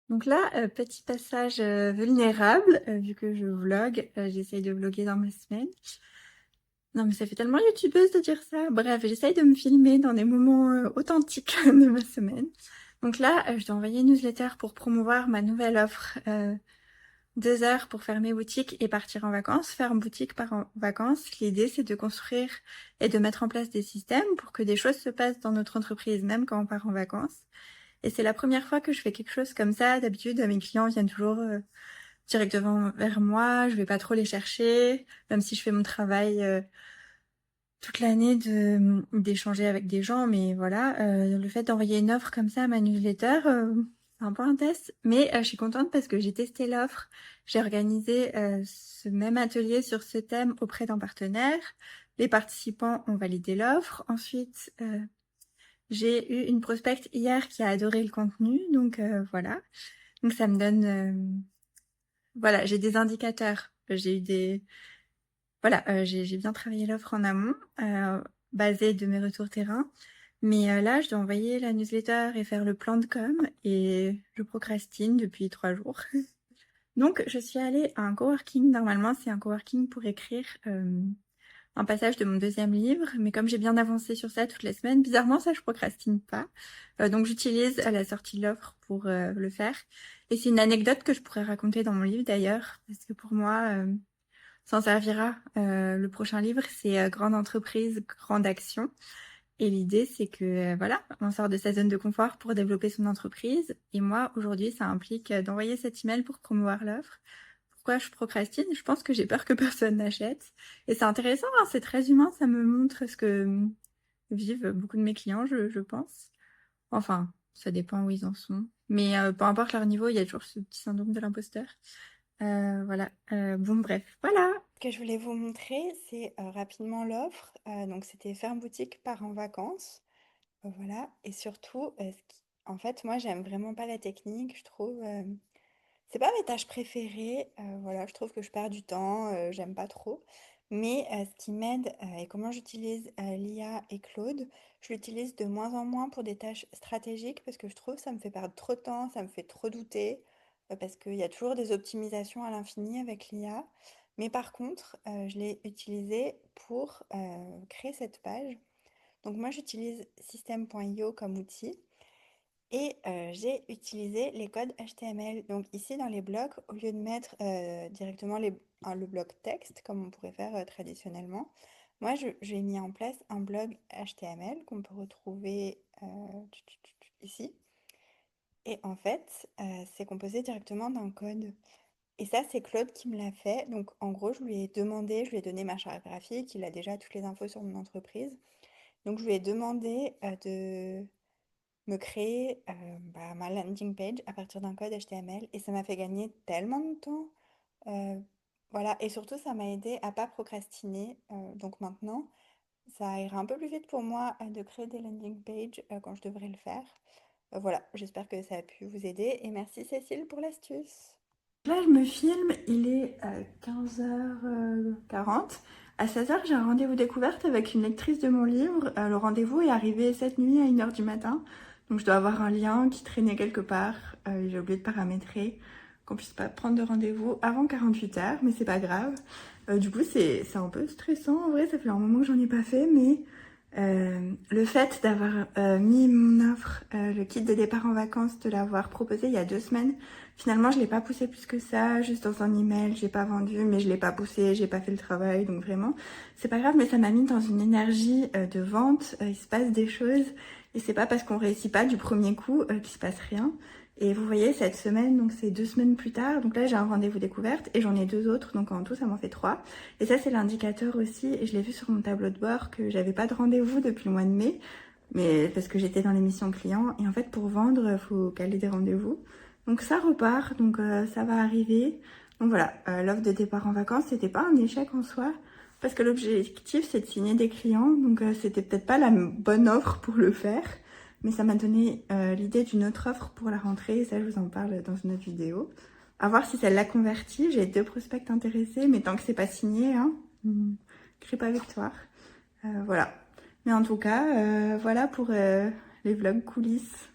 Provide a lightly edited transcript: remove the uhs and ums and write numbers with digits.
Donc là, petit passage vulnérable, vu que je vlog, j'essaye de vlogger dans ma semaine. Non mais ça fait tellement youtubeuse de dire ça. Bref, j'essaye de me filmer dans des moments authentiques de ma semaine. Donc là, je dois envoyer une newsletter pour promouvoir ma nouvelle offre. 2 heures pour faire mes boutiques et partir en vacances. Faire une boutique par en vacances, l'idée c'est de construire et de mettre en place des systèmes pour que des choses se passent dans notre entreprise, même quand on part en vacances. Et c'est la première fois que je fais quelque chose comme ça. D'habitude, mes clients viennent toujours directement vers moi. Je vais pas trop les chercher, même si je fais mon travail toute l'année d'échanger avec des gens. Mais voilà, le fait d'envoyer une offre comme ça à ma newsletter, c'est un peu un test. Mais je suis contente parce que j'ai testé l'offre. J'ai organisé ce même atelier sur ce thème auprès d'un partenaire. Les participants ont validé l'offre. Ensuite, j'ai eu une prospecte hier qui a adoré le contenu, donc voilà. Donc ça me donne, voilà, j'ai des indicateurs. J'ai eu des, voilà, j'ai bien travaillé l'offre en amont, basée de mes retours terrain. Mais là, je dois envoyer la newsletter et faire le plan de com et je procrastine depuis 3 jours. Donc je suis allée à un coworking. Normalement, c'est un coworking pour écrire un passage de mon deuxième livre, mais comme j'ai bien avancé sur ça toutes les semaines, bizarrement ça je procrastine pas. Donc j'utilise la sortie de l'offre pour le faire. Et c'est une anecdote que je pourrais raconter dans mon livre d'ailleurs, parce que pour moi, ça en servira. Le prochain livre, c'est Grande entreprise, grande action. Et l'idée, c'est que voilà, on sort de sa zone de confort pour développer son entreprise. Et moi, aujourd'hui, ça implique d'envoyer cet email pour promouvoir l'offre. Pourquoi je procrastine? Je pense que j'ai peur que personne n'achète. Et c'est intéressant, hein, c'est très humain, ça me montre ce que vivent beaucoup de mes clients, je pense. Enfin, ça dépend où ils en sont. Mais peu importe leur niveau, il y a toujours ce petit syndrome de l'imposteur. Voilà. Bon, bref, voilà. Ce que je voulais vous montrer, c'est rapidement l'offre. Donc, c'était faire boutique par en vacances. Voilà. Et surtout, en fait, moi, j'aime vraiment pas la technique. Je trouve, c'est pas mes tâches préférées. Voilà, je trouve que je perds du temps. J'aime pas trop. Mais ce qui m'aide et comment j'utilise l'IA et Claude, je l'utilise de moins en moins pour des tâches stratégiques parce que je trouve que ça me fait perdre trop de temps, ça me fait trop douter parce qu'il y a toujours des optimisations à l'infini avec l'IA. Mais par contre, je l'ai utilisé pour créer cette page. Donc moi, j'utilise system.io comme outil et j'ai utilisé les codes HTML. Donc ici, dans les blocs, au lieu de mettre directement le bloc texte, comme on pourrait faire traditionnellement, moi, j'ai mis en place un blog HTML qu'on peut retrouver ici. Et en fait, c'est composé directement d'un code. Et ça, c'est Claude qui me l'a fait. Donc en gros, je lui ai demandé, je lui ai donné ma charte graphique, il a déjà toutes les infos sur mon entreprise. Donc je lui ai demandé de me créer ma landing page à partir d'un code HTML et ça m'a fait gagner tellement de temps. Euh, voilà, et surtout ça m'a aidé à pas procrastiner. Donc maintenant, ça ira un peu plus vite pour moi de créer des landing pages quand je devrais le faire. Voilà, j'espère que ça a pu vous aider et merci Cécile pour l'astuce. Là, je me filme, il est 15h40. À 16h, j'ai un rendez-vous découverte avec une lectrice de mon livre. Le rendez-vous est arrivé cette nuit à 1h du matin. Donc, je dois avoir un lien qui traînait quelque part. J'ai oublié de paramétrer qu'on puisse pas prendre de rendez-vous avant 48 heures, mais c'est pas grave. Du coup, c'est un peu stressant. En vrai, ça fait un moment que j'en ai pas fait, mais le fait d'avoir mis mon offre, le kit de départ en vacances, de l'avoir proposé il y a 2 semaines, finalement je l'ai pas poussé plus que ça, juste dans un email, j'ai pas vendu, mais je l'ai pas poussé, j'ai pas fait le travail, donc vraiment, c'est pas grave, mais ça m'a mis dans une énergie de vente, il se passe des choses, et c'est pas parce qu'on réussit pas du premier coup qu'il se passe rien. Et vous voyez, cette semaine, donc c'est 2 semaines plus tard, donc là j'ai un rendez-vous découverte, et j'en ai 2 autres, donc en tout ça m'en fait 3. Et ça, c'est l'indicateur aussi, et je l'ai vu sur mon tableau de bord, que j'avais pas de rendez-vous depuis le mois de mai, mais parce que j'étais dans l'émission client, et en fait, pour vendre, il faut caler des rendez-vous. Donc ça repart, donc ça va arriver. Donc voilà, l'offre de départ en vacances, c'était pas un échec en soi, parce que l'objectif, c'est de signer des clients, donc c'était peut-être pas la bonne offre pour le faire, mais ça m'a donné l'idée d'une autre offre pour la rentrée, et ça, je vous en parle dans une autre vidéo. À voir si celle-là convertit. J'ai 2 prospects intéressés, mais tant que c'est pas signé, hein, crie pas victoire. Voilà. Mais en tout cas, voilà pour les vlogs coulisses.